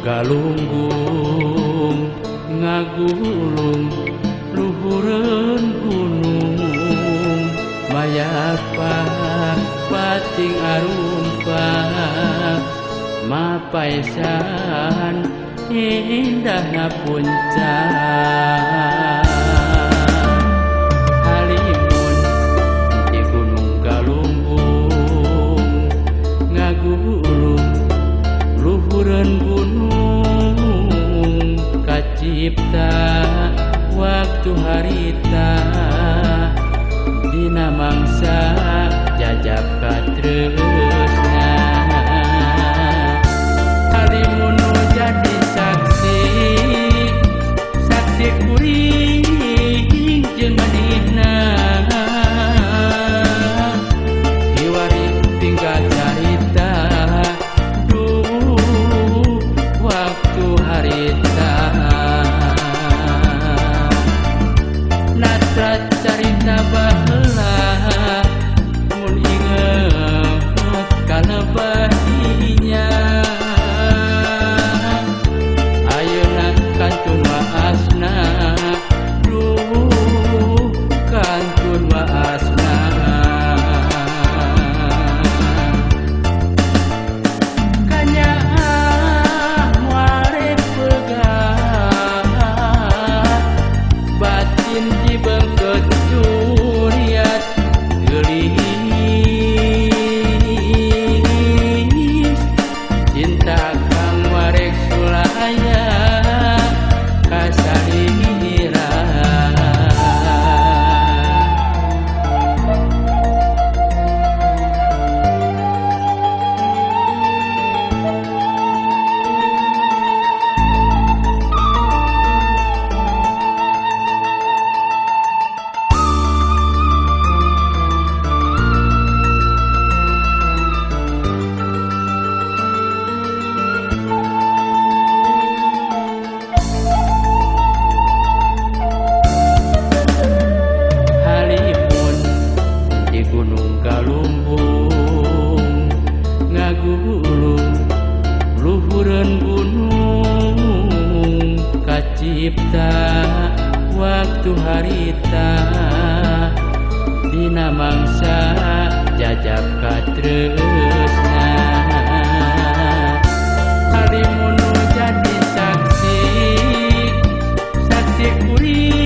galunggung ngagulung luhureun gunung mayapa pating arumpah mapaisan indahna puncak halimun di gunung galunggung ngagulung luhureun gunung kacipta waktu harita dina mangsa jajab katresna halimun nu jadi saksi kuring jeung manehna hiwari tinggal carita duh waktu harita natra carita baheula mun inget kana bahinya ayeuna kantun waasna duh kantun waasna kanyaah muarek pegat batin dibengket curiat geulis cinta kang warek sulaya kasalira halimun di gunung galunggung ngagulung luhureun gunung kacipta waktu harita dina mangsa jajab katresna halimun nu jadi saksi kuring